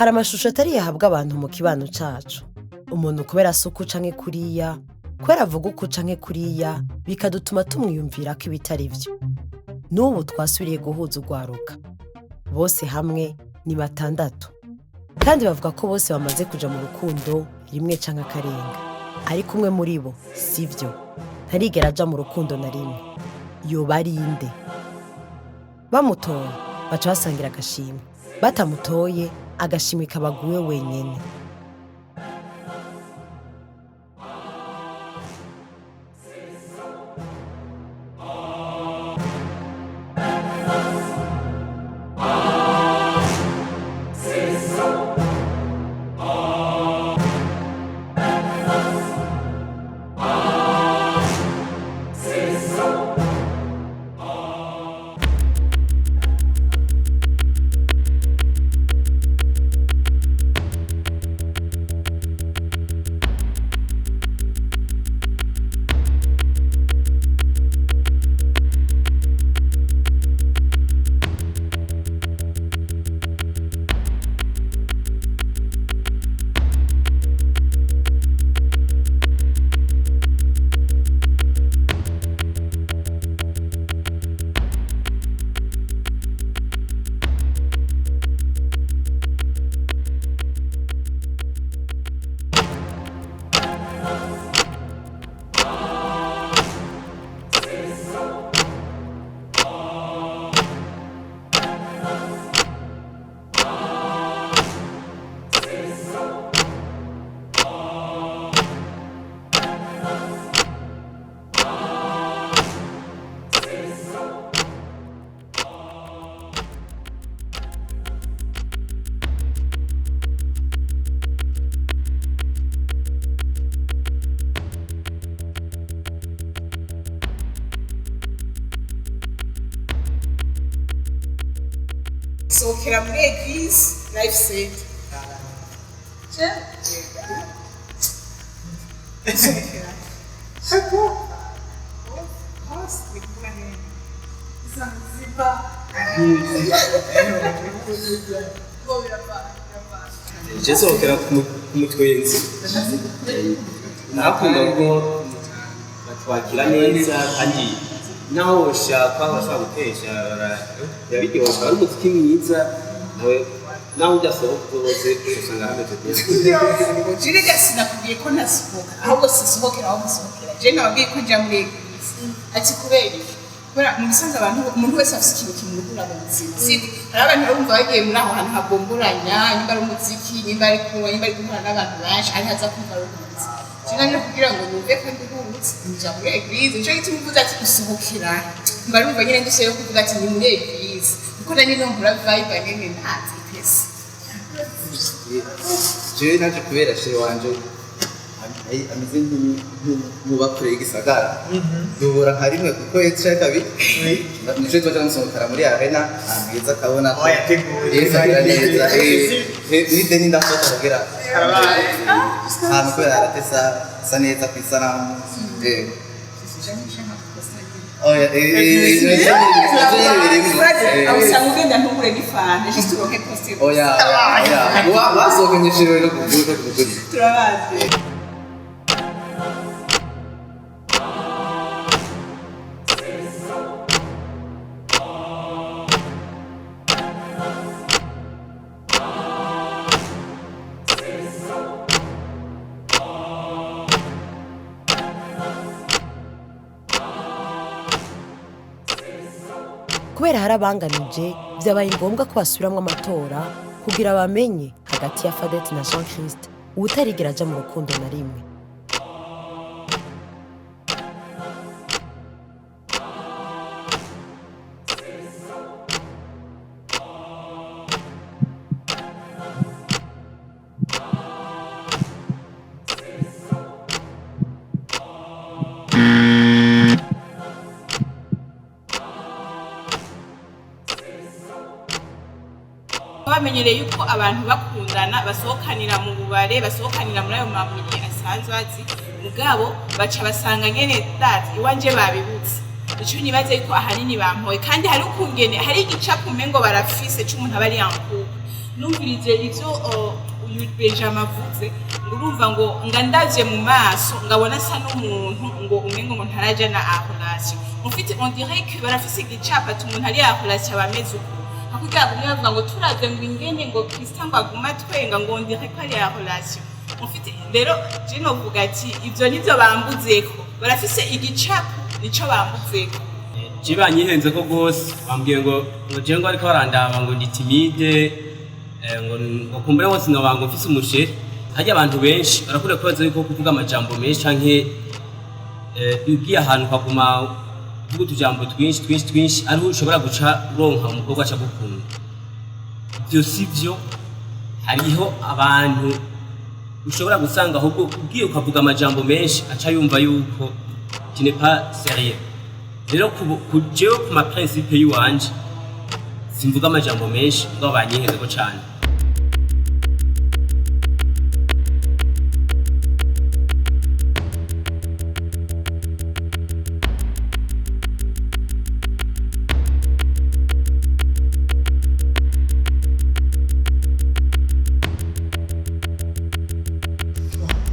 hari amashusho atari yahabwa abantu mu kibano cacu. Umuntu kubera asuku canke kuriya, kubera avuga uku canke kuriya, bikadutuma tumwiyumvira ko ibitari vyo. N'ubu twasubiriye guhuza urwaruka. Bose hamwe ni 6. Kandi bavuga ko bose bamaze kuja mu rukundo rimwe canke akarenga. Ariko umwe muri bo sivyo. Ntarigera aja mu rukundo na rimwe. Yoba ari inde. Bamutoye baca basangira agashimwe. Batamutoye agashimwe kabaguwe wenyene. So kera muri eglise life said. Jesu kera kumutwenzi. Nakunda ko batwakira neza kandi naho ushaka gutesha yabiryoshye ari umuziki mwiza naho udasohoze usanga hameze neza. Jire gasinakubwiye ko ntasohoka ahubwo sisohokera aho musohokera. Je nababwiye ko njya muri eglise ati kubera mu bisanzwe abantu umuntu wese afite ikintu kimurukura mu buzima. Hari abantu bumva bagiye muri aho hantu habomboranya nimba ari umuziki nimba ari kunywa nimba ari guhura n'abantu benshi ari haza kumva ari umuziki. Cyane kugira ngo numve kandi hurutse njya muri eglise nje gituma uvuze ati usohokera mbari umva nyine ndise yo kuvuga ati ni muri eglise kuko nani no nkura vibe nyine ntazi pese. Je naje kubera she wanje ameze nk'ubakure igisagara dubura nka rimwe kuko yicaye kabiri nije twaje gusohokera muri arena ambiza kabona ko yateguye neza nide nindasohoka kugira ko yaratesa saneza kwisanamu oya Usanga ugenda ntugure n'ifana just uroke costume. oya wasokenyeshiro no kugura Turabaze. Kubera harabanganije vyabaye ngombwa ko basubiramwo amatora kugira bamenye hagati ya Fadette na Jean Christ uwutaraja aja mu rukundo na rimwe. Bamenyereye yuko abantu bakundana basohokanira mu bubare basohokanira muri ayo mabuye asanzwe azi mugabo baca basanga nyene dati iwanje babibutse ico nibaze yuko ahanini bampoye kandi hari ukungene hari igicapu mengo barafise cy'umuntu abari yankuba numvirije ivyo uyu Benjamin avuze ngo urumva ngo ngandavye mu maso ngabona asa n'umuntu ngo umengo ngo ntaraja na relation mufite on dirait que barafise igicapa umuntu ari relation abameze uko hakugira ngo bavuga ngo turaze ngo ingene ngo Christian ngo aguma twenga ngo on dirait ko ari relation mufite rero je no vuga ati ivyo nivyo bambuzeko barafise igicapa nico bambuzeko kibanyihenze ko gose bambwiye ngo je ngo ariko barandaba ngo ndi timide ngo kumbere wose nabanga mfise umusheri hajya abantu benshi barakunda kubaza yuko kuvuga amajambo menshi canke ugiye ahantu kaguma uvuga utujambo twinshi ariho ushobora guca uronka umukobwa aca gukunda ivyo sivyo hariho abantu ushobora gusanga ahubwo ugiye ukavuga amajambo menshi aca yumva yuko tu n'es pas sérieux rero jewe ku ma principe yiwanje simvuga amajambo menshi ngo banyihezeko cane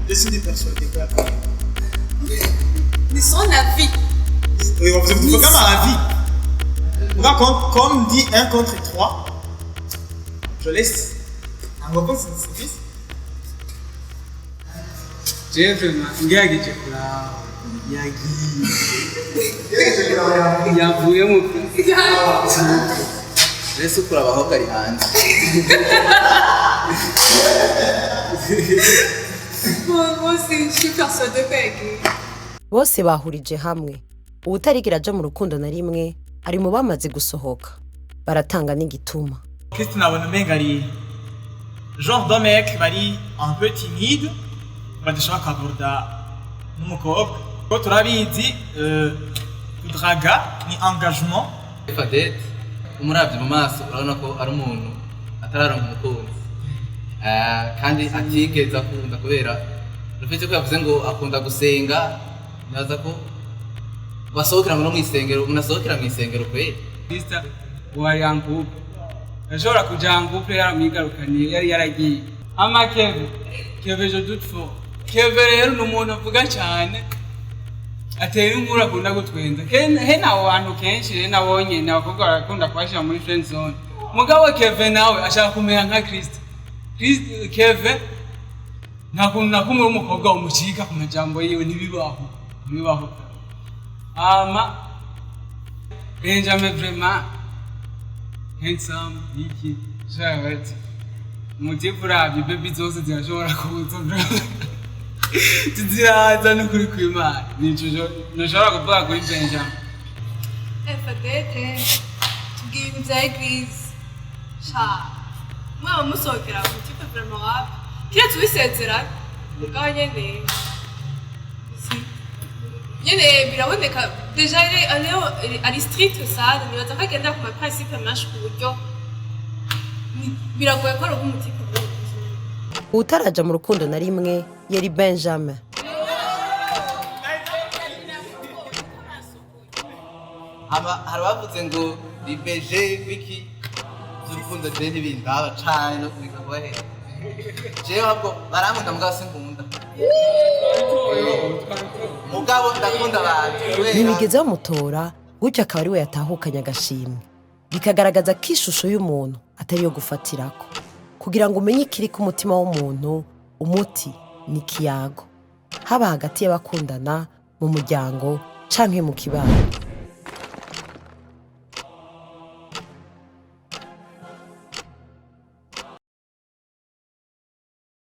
Décidez persuader quoi. Mais son avis. Oui, vous êtes comme un avis. On va comme dit 1 contre 3. Je laisse. Un repas, c'est fils. Jeffrey, ngerageje kuraba yavuye mu Rese kuraba aho kari hanze. Moi aussi, je suis persuadée qu'elle bose bahurije hamwe uwutaraja aja mu rukundo na rimwe ari mu bamaze gusohoka baratanga n'igituma Christine abona umenga ari genre d'un mec bari un peu timide badashaka kaburda n'umukobwa ko turabizi kudraga ni engagement Fadete umuravye mu maso urabona ko ari umuntu atararonka umukunzi kandi atigeze akunda kubera urafite ko yavuze ngo akunda gusenga naza ko basohokera mu mwisengero unasohokera mu isengero kweli Krista wari yangupe ashobora kuja ngupe yaramwigarukaniye yari yaragiye ama Keve je doute fort Keve rero n'umuntu avuga cyane atera inkuru akunda gutwenza hena abantu kenshi nabonye n'abakobwa barakunda kwashira muri friend zone mugabo Keve nawe ashaka kumera nka Krista Keve nakuntu nakumwe umukobwa umucika ku majambo yiwe ntibibaho ama Benjamin vraiment handsome iki shawati mutivurabi baby zose zirashobora kubuza tiziraza no kuri kwimana nico nashobora kuvuga kuri Benjamin Fadete tubwira ibintu bya eglise sha mwaba musohokera mu kipe vraiment rap kira tubisezera mugabo nyene biraboneka deja ari strict sana nibaza ko agenda ku ma principe menshi ku buryo biragoye ko ari umutima uwutaraja mu rukundo na rimwe yari Benjamin hari bavuze ngo ribeje wiki z'urukundo je ntibindaba cane no kubika kwahe jewe ahubwo barankunda mugabo sinkunda mugabo ndakunda abantu ntibigeze bamutora gutyo akaba ari we yatahukanye agashimwe bikagaragaza ko ishusho y'umuntu atari yo gufatirako kugira ngo umenye ikiri ku mutima w'umuntu umuti ni ikiyago haba hagati y'abakundana mu muryango canke mu kibano